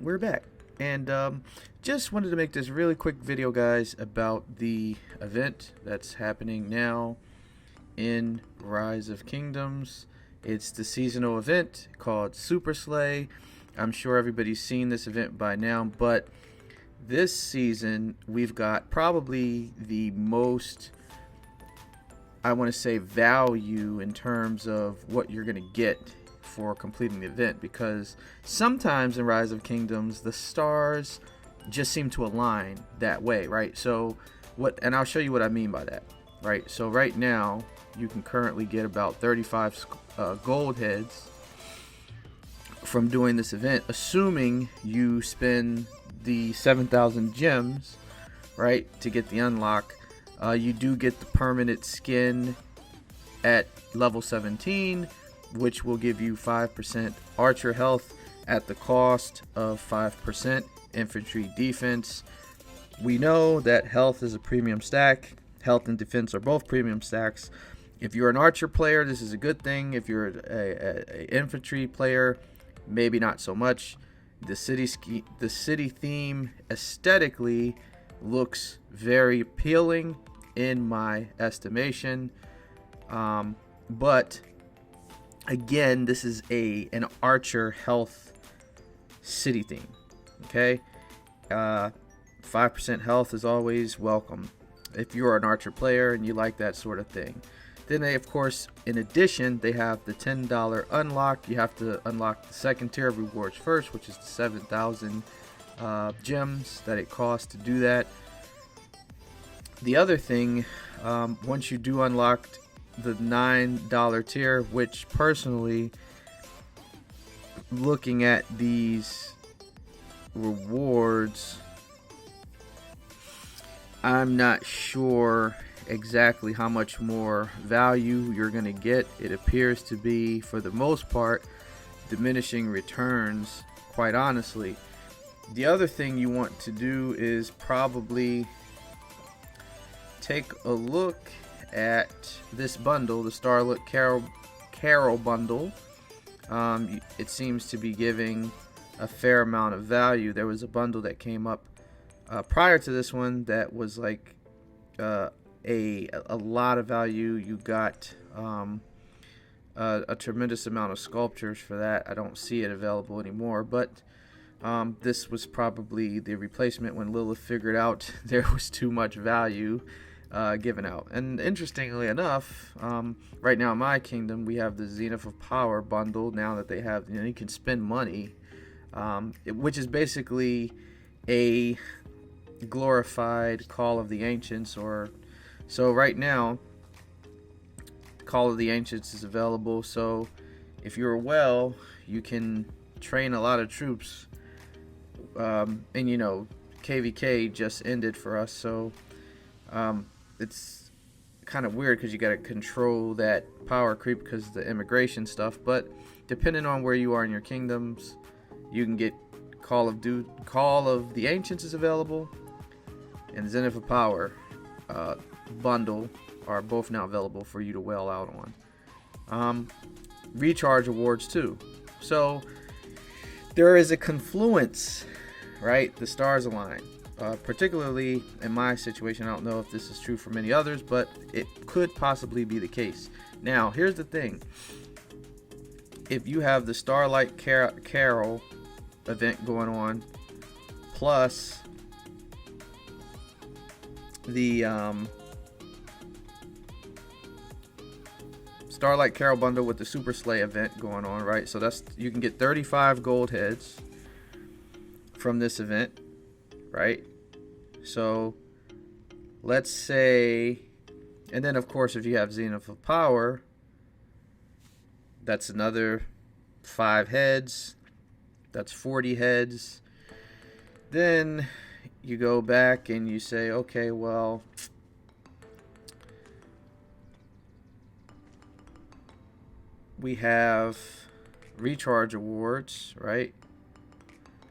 we're back. And just wanted to make this really quick video, guys, about the event that's happening now in Rise of Kingdoms. It's the seasonal event called Super Slay. I'm sure everybody's seen this event by now, but this season we've got probably the most, I want to say, value in terms of what you're going to get for completing the event, because sometimes in Rise of Kingdoms the stars just seem to align that way, right? So and I'll show you what I mean by that, right? So right now you can currently get about 35 gold heads from doing this event, assuming you spend the 7,000 gems, right, to get the unlock. You do get the permanent skin at level 17, which will give you 5% archer health at the cost of 5% infantry defense. We know that health is a premium stack. Health and defense are both premium stacks. If you're an archer player, this is a good thing. If you're a infantry player, maybe not so much. The city theme aesthetically looks very appealing in my estimation, but again, this is an archer health city theme. Okay, 5% health is always welcome if you're an archer player and you like that sort of thing. Then they, of course, in addition, they have the $10 unlock. You have to unlock the second tier of rewards first, which is the 7,000 gems that it costs to do that. The other thing, once you do unlock the $9 tier, which personally, looking at these rewards, I'm not sure exactly how much more value you're going to get. It appears to be, for the most part, diminishing returns, quite honestly. The other thing you want to do is probably take a look at this bundle, the Starlit Carol bundle. It seems to be giving a fair amount of value. There was a bundle that came up prior to this one that was like a lot of value. You got a tremendous amount of sculptures for that. I don't see it available anymore, but this was probably the replacement when Lilith figured out there was too much value given out. And interestingly enough, right now in my kingdom we have the Zenith of Power bundle. Now that they have, you can spend money, which is basically a glorified Call of the Ancients. Or so right now Call of the Ancients is available, so if you're well, you can train a lot of troops. And KVK just ended for us, so it's kind of weird because you got to control that power creep because of the immigration stuff. But depending on where you are in your kingdoms, you can get Call of the Ancients is available, and Zenith of Power bundle are both now available for you to whale out on. Recharge awards too. So there is a confluence, right? The stars align. Particularly in my situation, I don't know if this is true for many others, but it could possibly be the case. Now, here's the thing. If you have the Starlight Carol event going on, plus the Starlight Carol bundle with the Super Slay event going on, right? So you can get 35 gold heads from this event, right? So let's say, and then of course if you have Zenith of Power, that's another 5 heads, that's 40 heads. Then you go back and you say, okay, well, we have recharge awards, right?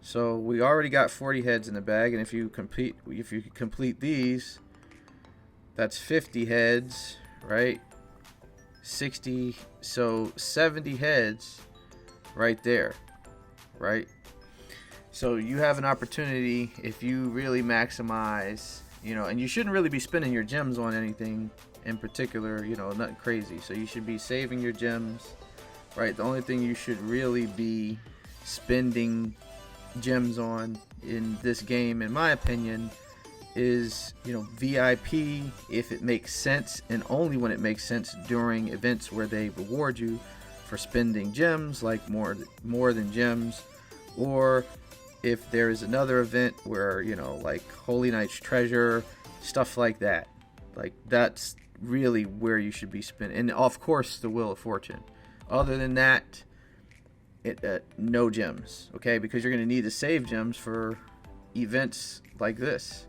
So we already got 40 heads in the bag, and if you complete these, that's 50 heads, right? 60, so 70 heads right there, right? So you have an opportunity if you really maximize, and you shouldn't really be spending your gems on anything in particular, nothing crazy. So you should be saving your gems, right? The only thing you should really be spending gems on in this game, in my opinion, is VIP, if it makes sense, and only when it makes sense during events where they reward you for spending gems, like more than gems, or if there is another event where like Holy Knight's Treasure, stuff like that. Like, that's really where you should be spending, and of course the Wheel of Fortune. Other than that, no gems, okay? Because you're going to need to save gems for events like this,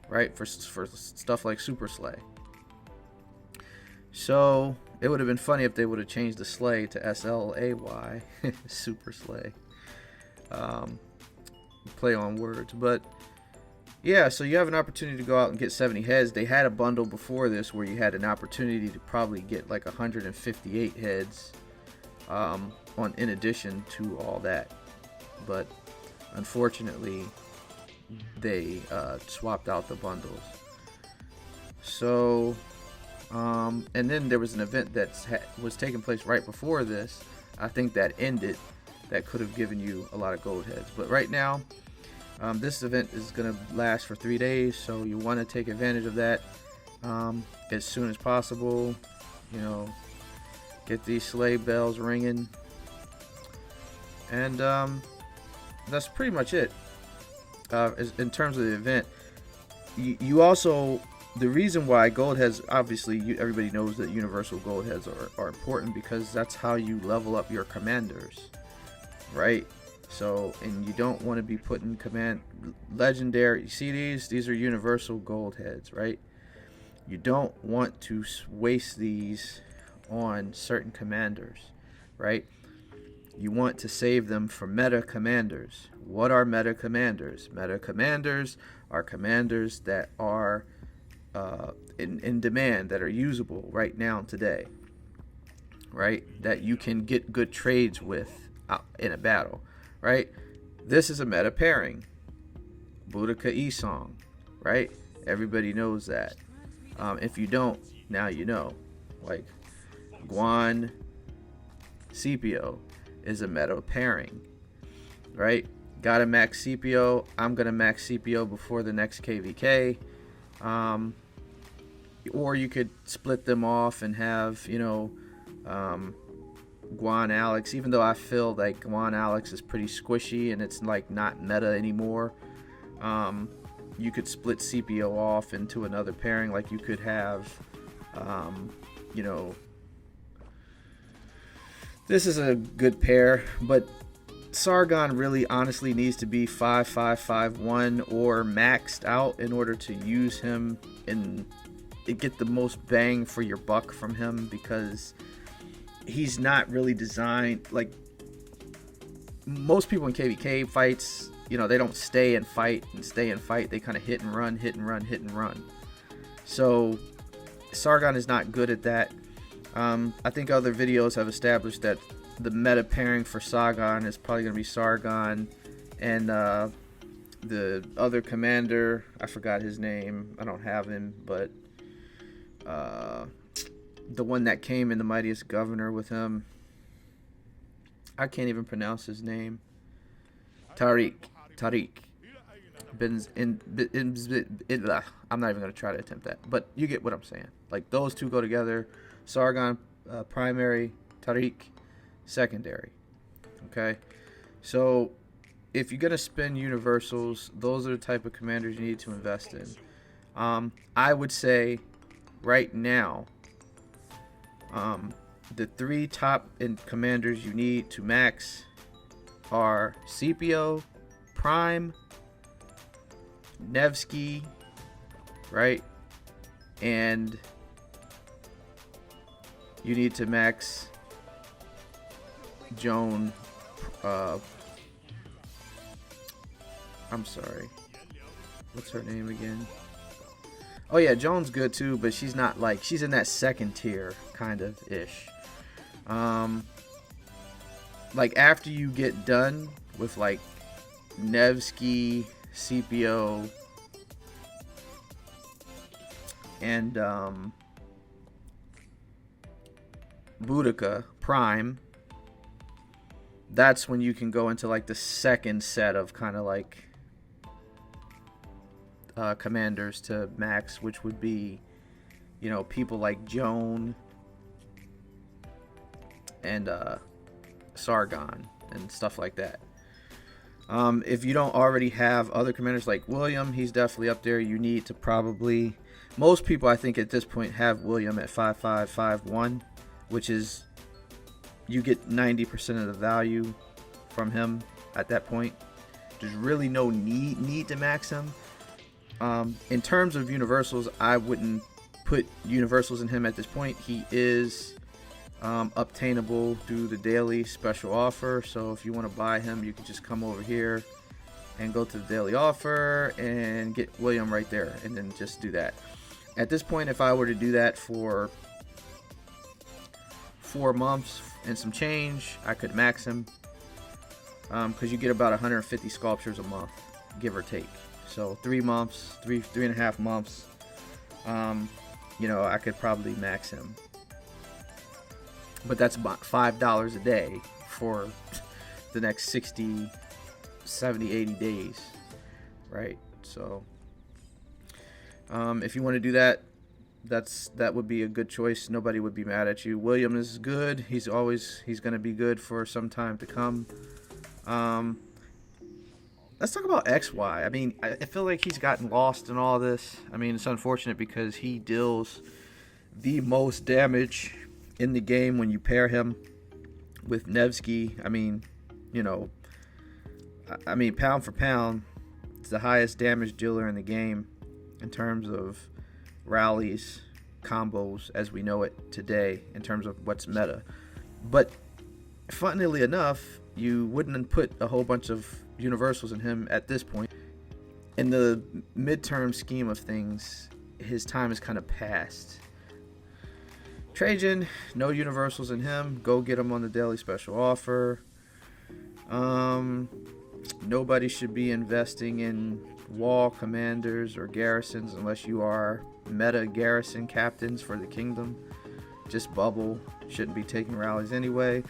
right? For stuff like Super Slay. So it would have been funny if they would have changed the Slay to SLAY, Super Slay. Play on words, but yeah. So you have an opportunity to go out and get 70 heads. They had a bundle before this where you had an opportunity to probably get like 158 heads, in addition to all that, but unfortunately they swapped out the bundles. So and then there was an event that was taking place right before this, I think, that ended, that could have given you a lot of gold heads. But right now, this event is going to last for 3 days, so you want to take advantage of that as soon as possible. Get these sleigh bells ringing, and that's pretty much it. In terms of the event, you also, the reason why gold heads, obviously everybody knows that universal gold heads are important, because that's how you level up your commanders, right? So, and you don't want to be putting legendary, you see these are universal gold heads, right? You don't want to waste these on certain commanders, right? You want to save them for meta commanders. What are meta commanders? Meta commanders are commanders that are in demand, that are usable right now today, right? That you can get good trades with in a battle, right? This is a meta pairing, 𝗤𝗚𝗏𝗚𝗢𝗡, right? Everybody knows that. If you don't, now you know. Like, 𝗥𝗜𝗦𝗘 is a meta pairing, right? Gotta max CPO. I'm gonna max CPO before the next KVK. Or you could split them off and have, 𝗥𝗜𝗦𝗟𝗗, even though I feel like 𝗥𝗜𝗦𝗟𝗗 is pretty squishy and it's like not meta anymore. You could split CPO off into another pairing. Like, you could have, this is a good pair, but Sargon really honestly needs to be 5-5-5-1 or maxed out in order to use him and get the most bang for your buck from him, because he's not really designed like most people in KVK fights. They don't stay and fight. They kind of hit and run. So Sargon is not good at that. I think other videos have established that the meta pairing for Sargon is probably going to be Sargon and the other commander, I forgot his name, I don't have him, but the one that came in the Mightiest Governor with him, I can't even pronounce his name. Tariq. I'm not even going to try to attempt that, but you get what I'm saying. Like, those two go together. Sargon primary, Tariq secondary. Okay, so if you're gonna spend universals, those are the type of commanders you need to invest in. I would say right now, the 3 top commanders you need to max are CPO, Prime, Nevsky, right? And you need to max Joan. I'm sorry. What's her name again? Oh yeah, Joan's good too, but she's not like, she's in that second tier kind of ish. Like, after you get done with like 𝗛𝗥𝗦𝗡𝗚𝗗, and Boudica Prime, that's when you can go into like the second set of kind of like commanders to max, which would be, you know, people like Joan and Sargon and stuff like that. If you don't already have other commanders like William, he's definitely up there. You need to probably, most people I think at this point have William at 5551, which is, you get 90% of the value from him at that point. There's really no need to max him. In terms of universals, I wouldn't put universals in him at this point. He is obtainable through the daily special offer, so if you want to buy him, you can just come over here and go to the daily offer and get William right there, and then just do that. At this point, if I were to do that for 4 months and some change, I could max him, because you get about 150 sculptures a month, give or take. So 3 months, three and a half months, you know, I could probably max him. But that's about $5 a day for the next 60, 70, 80 days, right? So if you want to do that, that would be a good choice. Nobody would be mad at you. William is good. He's going to be good for some time to come. Let's talk about XY. I mean, I feel like he's gotten lost in all this. I mean, it's unfortunate because he deals the most damage in the game when you pair him with Nevsky. I mean, you know, pound for pound, it's the highest damage dealer in the game in terms of rallies, combos as we know it today, in terms of what's meta. But funnily enough, you wouldn't put a whole bunch of universals in him at this point. In the midterm scheme of things, his time is kind of past. Trajan, no universals in him. Go get him on the daily special offer. Nobody should be investing in wall commanders or garrisons unless you are meta garrison captains for the kingdom. Just bubble. Shouldn't be taking rallies anyway.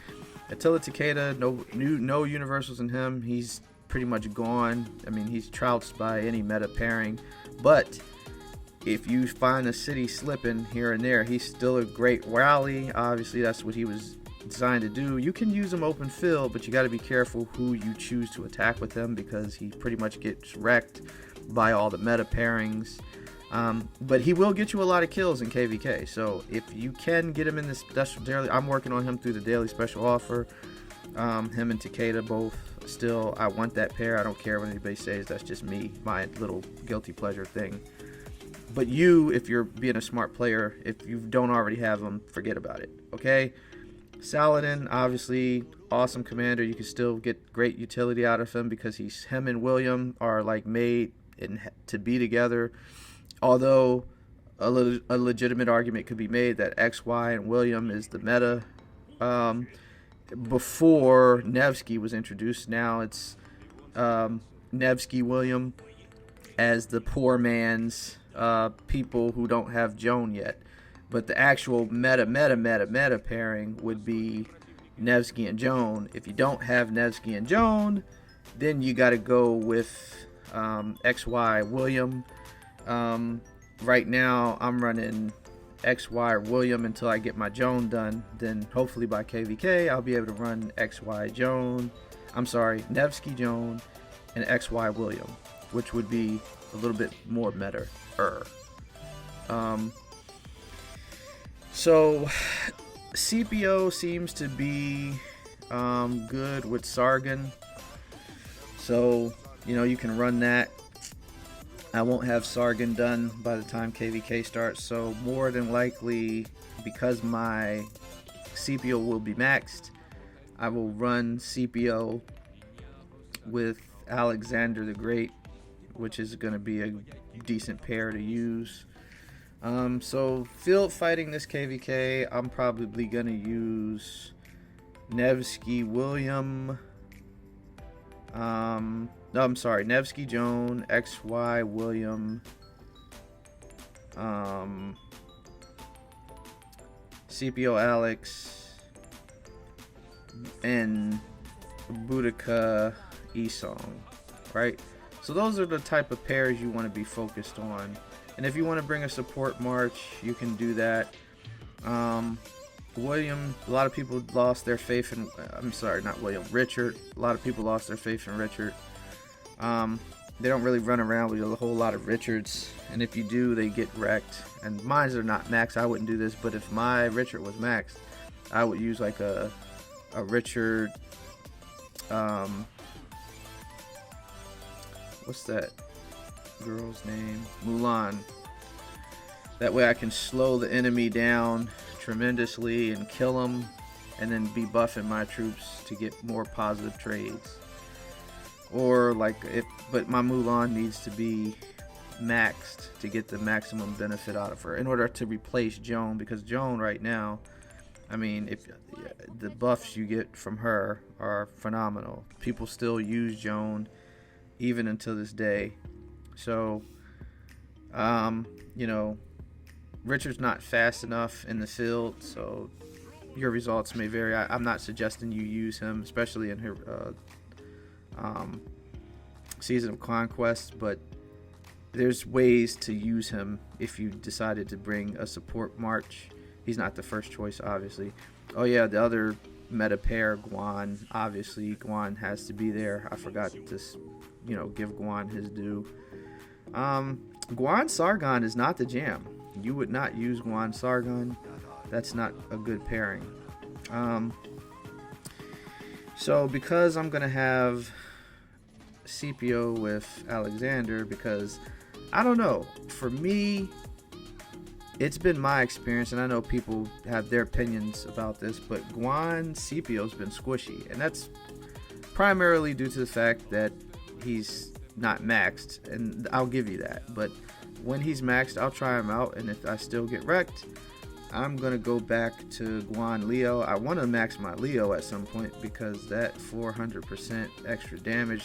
Attila Takeda, no universals in him. He's pretty much gone. I mean, he's trounced by any meta pairing. But if you find a city slipping here and there, he's still a great rally. Obviously, that's what he was designed to do. You can use him open field, but you got to be careful who you choose to attack with him, because he pretty much gets wrecked by all the meta pairings. But he will get you a lot of kills in KVK. So if you can get him in this special daily, I'm working on him through the daily special offer. Him and Takeda both still, I want that pair. I don't care what anybody says. That's just me, my little guilty pleasure thing. But you, if you're being a smart player, if you don't already have them, forget about it. Okay? Saladin, obviously, awesome commander. You can still get great utility out of him because him and William are like made to be together. Although a legitimate argument could be made that XY and William is the meta. Before Nevsky was introduced, now it's Nevsky William as the poor man's people who don't have Joan yet. But the actual meta pairing would be Nevsky and Joan. If you don't have Nevsky and Joan, then you got to go with XY William. Right now I'm running XY or William until I get my Joan done. Then hopefully by KVK I'll be able to run XY Joan. I'm sorry, Nevsky Joan and XY William, which would be a little bit more meta. So CPO seems to be good with Sargon. So, you know, you can run that. I won't have Sargon done by the time KVK starts, so more than likely, because my CPO will be maxed, I will run CPO with Alexander the Great, which is going to be a decent pair to use. So field fighting this KVK, I'm probably going to use Nevsky William, No, I'm sorry, 𝗛𝗥𝗦𝗃, XY William, CPO Alex, and 𝗥𝗜𝗦𝗘, right? So those are the type of pairs you want to be focused on. And if you want to bring a support march, you can do that. William, a lot of people lost their faith in, I'm sorry, not William, Richard. A lot of people lost their faith in Richard. They don't really run around with a whole lot of Richards, and if you do, they get wrecked. And mine are not maxed. I wouldn't do this, but if my Richard was maxed, I would use like a Richard, what's that girl's name? Mulan. That way I can slow the enemy down tremendously and kill them, and then be buffing my troops to get more positive trades. Or like but my Mulan needs to be maxed to get the maximum benefit out of her in order to replace Joan, because Joan right now, I mean, if the buffs you get from her are phenomenal. People still use Joan even until this day. So you know, Richard's not fast enough in the field, so your results may vary. I'm not suggesting you use him, especially in her Season of Conquest, but there's ways to use him if you decided to bring a support march. He's not the first choice, obviously. Oh yeah, the other meta pair, 𝗤𝗓. Obviously, 𝗤𝗓 has to be there. I forgot to, give 𝗤𝗓 his due. 𝗤𝗓 Sargon is not the jam. You would not use 𝗤𝗓 Sargon. That's not a good pairing. So because I'm gonna have CPO with Alexander, because I don't know, for me, it's been my experience, and I know people have their opinions about this, but 𝗤𝗓 CPO's been squishy, and that's primarily due to the fact that he's not maxed, and I'll give you that. But when he's maxed, I'll try him out, and if I still get wrecked, I'm gonna go back to 𝗤𝗓 Leo. I want to max my Leo at some point, because that 400% extra damage,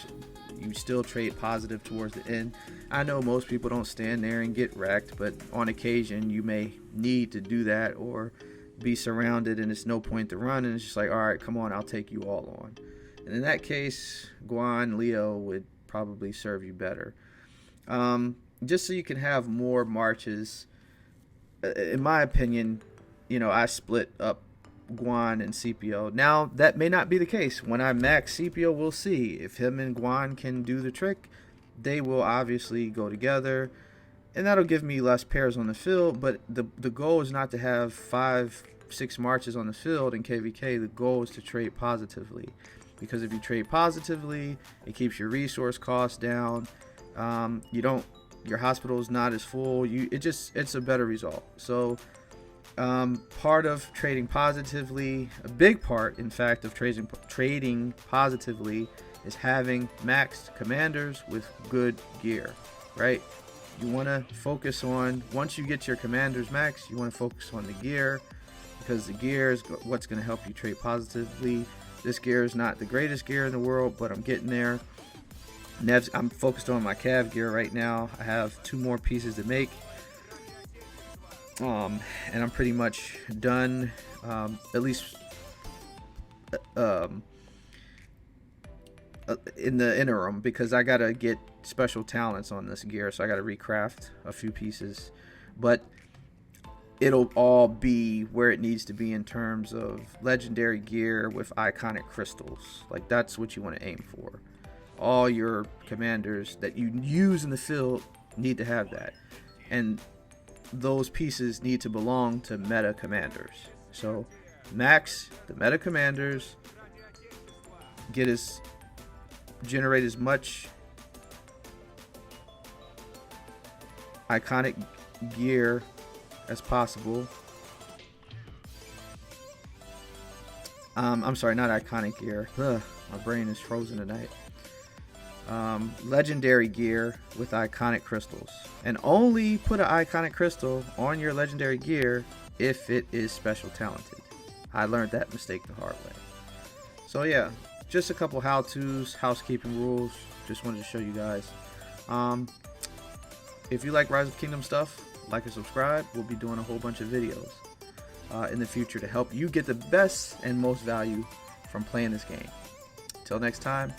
you still trade positive towards the end. I know most people don't stand there and get wrecked, but on occasion you may need to do that, or be surrounded and it's no point to run, and it's just like, all right, come on, I'll take you all on. And in that case, 𝗤𝗓 Leo would probably serve you better. Just so you can have more marches. In my opinion, I split up 𝗤𝗓 and CPO. Now, that may not be the case. When I max CPO, we'll see. If him and 𝗤𝗓 can do the trick, they will obviously go together, and that'll give me less pairs on the field. But the goal is not to have 5-6 marches on the field in KVK. The goal is to trade positively, because if you trade positively, it keeps your resource costs down. Your hospital is not as full. It's a better result. So part of trading positively, a big part, in fact, of trading positively, is having maxed commanders with good gear, right? You want to focus on, once you get your commanders maxed, you want to focus on the gear, because the gear is what's going to help you trade positively. This gear is not the greatest gear in the world, but I'm getting there. I'm focused on my cav gear right now. I have 2 more pieces to make, and I'm pretty much done, at least in the interim, because I gotta get special talents on this gear, so I gotta recraft a few pieces, but it'll all be where it needs to be in terms of legendary gear with iconic crystals. Like, that's what you want to aim for. All your commanders that you use in the field need to have that, and those pieces need to belong to meta commanders. So max the meta commanders, generate as much iconic gear as possible. I'm sorry, not iconic gear. My brain is frozen tonight. Legendary gear with iconic crystals, and only put an iconic crystal on your legendary gear if it is special talented. I learned that mistake the hard way. So yeah, just a couple how-tos, housekeeping rules. Just wanted to show you guys. If you like Rise of Kingdom stuff, like and subscribe. We'll be doing a whole bunch of videos in the future to help you get the best and most value from playing this game. Till next time,